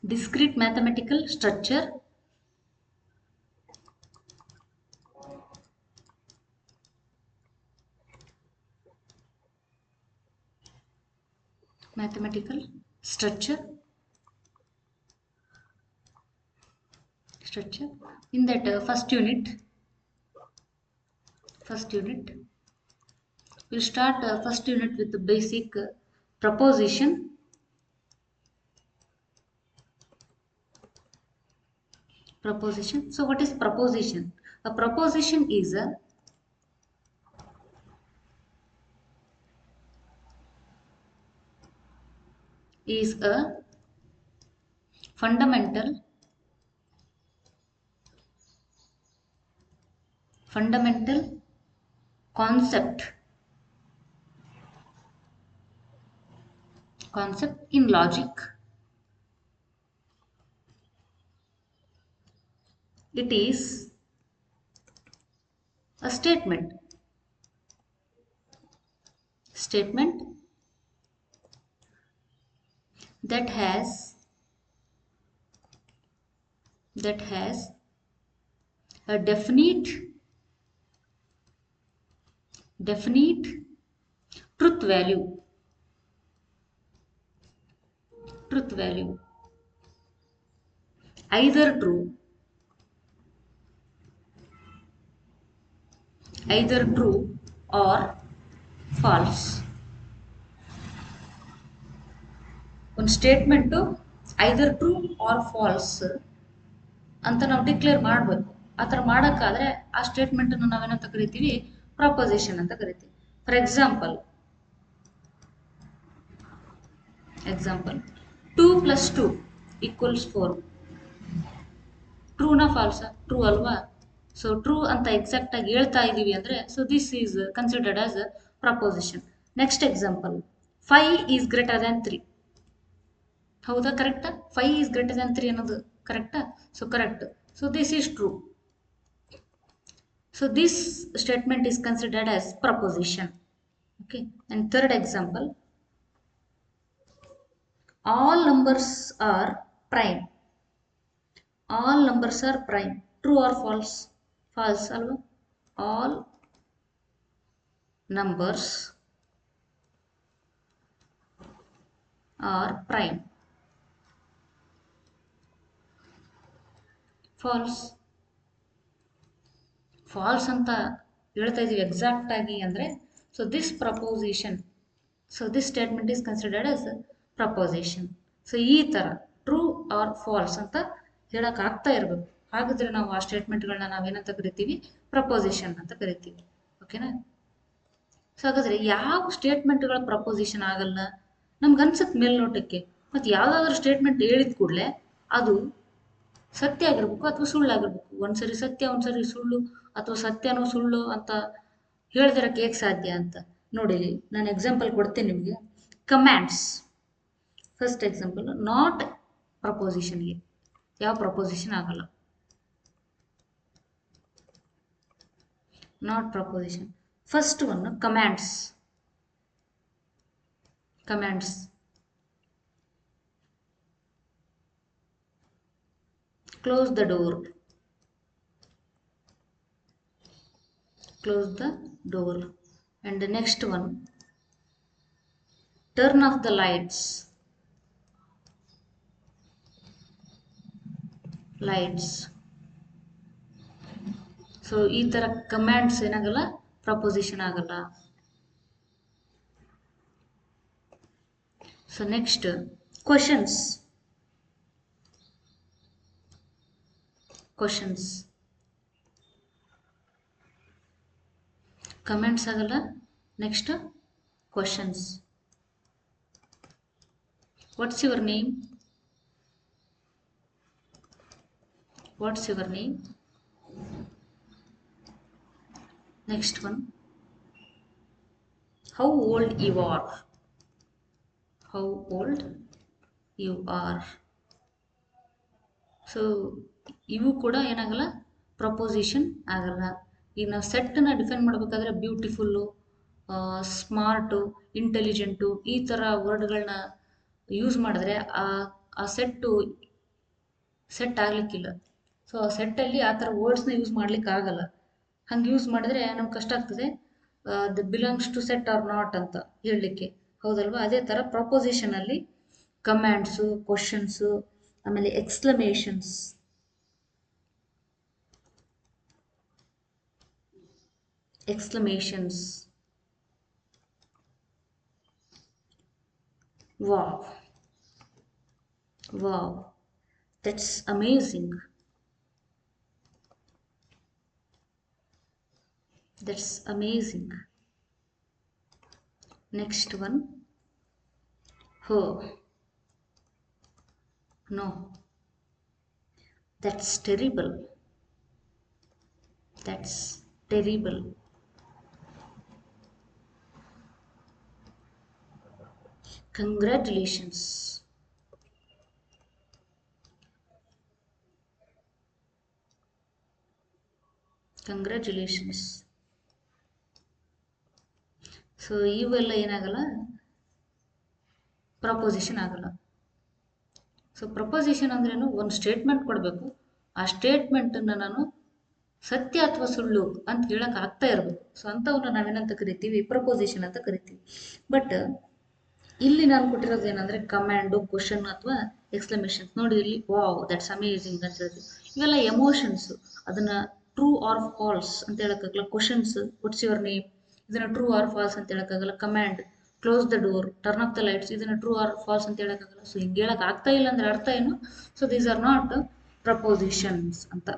discrete mathematical structure, mathematical structure in that first unit we'll start first unit with the basic proposition. So what is proposition? A proposition is a fundamental concept in logic. It is a statement that has a definite truth value, either true or false. ಒಂದು statement either true or false ಅಂತ ನಾವು declare ಮಾಡಬೇಕು. ಆ ಥರ ಮಾಡೋಕ್ಕಾದ್ರೆ ಆ ಸ್ಟೇಟ್ಮೆಂಟನ್ನು ನಾವೇನಂತ ಕರಿತೀವಿ? ಪ್ರಪೋಸಿಷನ್ ಅಂತ ಕರಿತೀವಿ. For example 2 + 2 = 4. ಟ್ರೂನಾ ಫಾಲ್ಸಾ? ಟ್ರೂ ಅಲ್ವಾ? ಸೊ ಟ್ರೂ ಅಂತ ಎಕ್ಸಾಕ್ಟ್ ಆಗಿ ಹೇಳ್ತಾ ಇದ್ದೀವಿ ಅಂದರೆ so this is considered as a proposition. Next example 5 = 3. ಹೌದಾ? ಕರೆಕ್ಟಾ? 5 = 3 ಅನ್ನೋದು ಕರೆಕ್ಟಾ? So correct. So this is true. So this statement is considered as proposition. Okay. And third example, all numbers are prime. True or false? False alva? All numbers are prime. False ಅಂತ ಹೇಳ್ತಾ ಇದೀವಿ exact ಆಗಿ ಅಂದರೆ so this statement is considered as proposition. So ಈ ಥರ true or false ಅಂತ ಹೇಳೋಕ್ಕಾಗ್ತಾ ಇರಬೇಕು. ಹಾಗಾದರೆ ನಾವು ಆ ಸ್ಟೇಟ್ಮೆಂಟ್ಗಳನ್ನ ನಾವೇನಂತ ಕರಿತೀವಿ? ಪ್ರಪೋಸಿಷನ್ ಅಂತ ಕರಿತೀವಿ. ಓಕೆನಾ? ಸೊ ಹಾಗಾದರೆ ಯಾವ ಸ್ಟೇಟ್ಮೆಂಟ್ಗಳ ಪ್ರಪೋಸಿಷನ್ ಆಗಲ್ಲ? ನಮ್ಗೆ ಅನ್ಸುತ್ತೆ ಮೇಲ್ನೋಟಕ್ಕೆ. ಮತ್ತು ಯಾವುದಾದ್ರೂ ಸ್ಟೇಟ್ಮೆಂಟ್ ಹೇಳಿದ ಕೂಡಲೇ ಅದು ಸತ್ಯ ಆಗಿರ್ಬೇಕು ಅಥವಾ ಸುಳ್ಳಾಗಿರ್ಬೇಕು. ಒಂದ್ಸರಿ ಸತ್ಯ ಒಂದ್ಸರಿ ಸುಳ್ಳು ಅಥವಾ ಸತ್ಯನೋ ಸುಳ್ಳು ಅಂತ ಹೇಳ್ದಿರಕ್ಕೆ ಹೇಗೆ ಸಾಧ್ಯ ಅಂತ ನೋಡಿ. ನಾನು ಎಕ್ಸಾಂಪಲ್ ಕೊಡ್ತೇನೆ ನಿಮಗೆ. ಕಮ್ಯಾಂಡ್ಸ್. ಫಸ್ಟ್ ಎಕ್ಸಾಂಪಲ್, ನಾಟ್ ಪ್ರಪೋಸಿಷನ್ಗೆ ಯಾವ ಪ್ರಪೋಸಿಷನ್ ಆಗಲ್ಲ. Not proposition. First one commands. Close the door. And the next one, turn off the lights. So ಈ ಥರ ಕಮ್ಯಾಂಡ್ಸ್ ಏನಾಗಲ್ಲ? ಪ್ರಪೋಸಿಷನ್ ಆಗಲ್ಲ. So next questions. ಕಮೆಂಟ್ಸ್ ಆಗಲ್ಲ. Next questions. What's your name? Next one, how old you are. So ಇವು ಕೂಡ ಏನಾಗಲ್ಲ? Proposition ಆಗಲ್ಲ. ಈಗ ನಾವು ಸೆಟ್ಟನ್ನು ಡಿಫೈನ್ ಮಾಡಬೇಕಾದ್ರೆ ಬ್ಯೂಟಿಫುಲ್ಲು, ಸ್ಮಾರ್ಟು, ಇಂಟೆಲಿಜೆಂಟು ಈ ಥರ ವರ್ಡ್ಗಳನ್ನ ಯೂಸ್ ಮಾಡಿದ್ರೆ ಆ ಸೆಟ್ಟು ಸೆಟ್ ಆಗ್ಲಿಕ್ಕಿಲ್ಲ. ಸೊ ಸೆಟ್ಟಲ್ಲಿ ಆ ಥರ ವರ್ಡ್ಸ್ನ ಯೂಸ್ ಮಾಡ್ಲಿಕ್ಕೆ ಆಗಲ್ಲ. ಹಂಗೆ ಯೂಸ್ ಮಾಡಿದ್ರೆ ನಮ್ಗೆ ಕಷ್ಟ ಆಗ್ತದೆ. The belongs to set or not ಅಂತ ಹೇಳಲಿಕ್ಕೆ, ಹೌದಲ್ವಾ? ಅದೇ ಥರ ಪ್ರಪೋಸಿಷನಲ್ಲಿ ಕಮ್ಯಾಂಡ್ಸು, ಕ್ವಶನ್ಸು, ಆಮೇಲೆ exclamations, wow wow, that's amazing, that's amazing. Next one, oh no, that's terrible, that's terrible. Congratulations, congratulations. So ಇವೆಲ್ಲ ಏನಾಗಲ್ಲ, ಪ್ರಪೋಸಿಷನ್ ಆಗಲ್ಲ. ಸೊ ಪ್ರಪೋಸಿಷನ್ ಅಂದ್ರೇನು, ಒಂದು ಸ್ಟೇಟ್ಮೆಂಟ್ ಕೊಡಬೇಕು, ಆ ಸ್ಟೇಟ್ಮೆಂಟನ್ನು ನಾನು ಸತ್ಯ ಅಥವಾ ಸುಳ್ಳು ಅಂತ ಹೇಳಕ್ ಆಗ್ತಾ ಇರಬೇಕು. ಸೊ ಅಂಥವನ್ನ ನಾವೇನಂತ ಕರಿತೀವಿ, ಪ್ರಪೋಸಿಷನ್ ಅಂತ ಕರಿತೀವಿ. ಬಟ್ ಇಲ್ಲಿ ನಾನು ಕೊಟ್ಟಿರೋದು ಏನಂದ್ರೆ ಕಮ್ಯಾಂಡು, ಕ್ವಶನ್ ಅಥವಾ ಎಕ್ಸ್ಕ್ಲಮೇಷನ್ಸ್. ನೋಡಿ ಇಲ್ಲಿ ವಾವ್, ದಟ್ಸ್ ಅಮೇಜಿಂಗ್ ಅಂತ ಹೇಳ್ತೀವಿ. ಇವೆಲ್ಲ ಎಮೋಷನ್ಸ್, ಅದನ್ನ ಟ್ರೂ ಆರ್ ಫಾಲ್ಸ್ ಅಂತ ಹೇಳಕ್ಕಾಗಲ್ಲ. ಕ್ವಶನ್ಸ್, ವಾಟ್ಸ್ ಯುವರ್ ನೇಮ್, ಇದನ್ನ ಟ್ರೂ ಆರ್ ಫಾಲ್ಸ್ ಅಂತ ಹೇಳಕ್ಕಾಗಲ್ಲ. Command, close the door, turn off the lights, ಇದನ್ನ ಟ್ರೂ ಆರ್ ಫಾಲ್ಸ್ ಅಂತ ಹೇಳಕ್ಕಾಗಲ್ಲ. ಸೊ ಹಿಂಗೆ ಹೇಳಕ್ ಆಗ್ತಾ ಇಲ್ಲ ಅಂದ್ರೆ ಅರ್ಥ ಏನು? So these are not prepositions ಅಂತ.